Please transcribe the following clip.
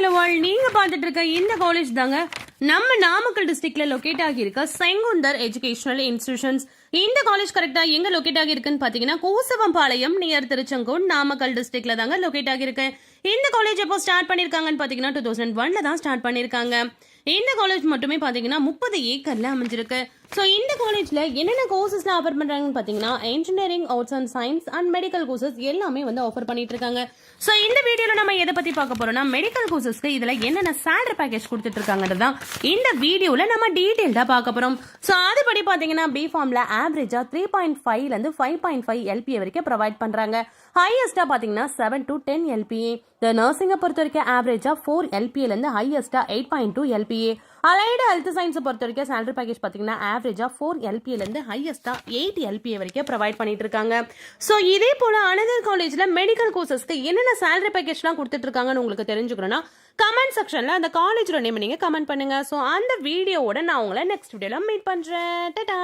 Hello all, நீங்க பார்த்துட்டு இருக்க இந்த காலேஜ் தாங்க நம்ம நாமக்கல் டிஸ்ட்ரிக்ட்ல லொகேட் ஆகியிருக்க செங்குந்தர் எஜுகேஷனல் இன்ஸ்டிடியூஷன்ஸ். இந்த காலேஜ் கரெக்டா எங்க லொகேட் ஆகிருக்குன்னு பாத்தீங்கன்னா கூசவம்பாளையம் நியர் திருச்செங்கோடு நாமக்கல் டிஸ்ட்ரிக்ட்ல தாங்க லொகேட் ஆகிருக்கு. இந்த காலேஜ் எப்போ ஸ்டார்ட் பண்ணிருக்காங்கன்னு பாத்தீங்கன்னா 2001ல தான் ஸ்டார்ட் பண்ணிருக்காங்க. இந்த காலேஜ் மட்டுமே பாத்தீங்கன்னா 30 ஏக்கர்ல அமைஞ்சிருக்கு. ஸோ இந்த காலேஜ்ல என்னென்ன கோர்சஸ்லாம் ஆஃபர் பண்றாங்கன்னு பாத்தீங்கன்னா engineering, arts and science and medical courses எல்லாமே வந்து ஆஃபர் பண்ணிட்டு இருக்காங்க. ஸோ இந்த வீடியோல நம்ம எதை பத்தி பார்க்க போறோம்னா மெடிக்கல் கோர்சஸ்க்கு இதுல என்னென்ன சேலரி பேக்கேஜ் கொடுத்துட்டு இருக்காங்கன்றதான் இந்த வீடியோல நம்ம டீடைல்டா பார்க்க போறோம். ஸோ அதுபடி பாத்தீங்கன்னா பி ஃபார்ம்ல ஆவரேஜா 3.5ல இருந்து 5.5 எல்பிஏ வரைக்கும் ப்ரொவைட் பண்றாங்க. ஹையஸ்டா பாத்தீங்கன்னா 7 to 10 எல்பிஏ. இந்த நர்சிங்கை பொறுத்த வரைக்கும் ஆவரேஜா 4 எல்பிஏல இருந்து ஹையஸ்டா 8.2 எல்பிஏ. அலைடு ஹெல்த் சயின்ஸை பொறுத்த வரைக்கும் சேலரி பேக்கேஜ் பார்த்தீங்கன்னா ஆவரேஜா 4 எல்பிஏல இருந்து ஹையஸ்டா 8 எல்பிஏ வரைக்கும் ப்ரொவைட் பண்ணிட்டு இருக்காங்க. ஸோ இதே போல அனதர் காலேஜ்ல மெடிக்கல் கோர்சஸ்க்கு என்னென்ன சேலரி பேக்கேஜ்லாம் கொடுத்துட்டு இருக்காங்கன்னு உங்களுக்கு தெரிஞ்சுக்கணும்னா கமெண்ட் செக்ஷன்ல அந்த காலேஜோட நேம் நீங்க கமெண்ட் பண்ணுங்க. ஸோ அந்த வீடியோவோட நான் உங்களை நெக்ஸ்ட் வீடியோல மீட் பண்றேன். டாடா.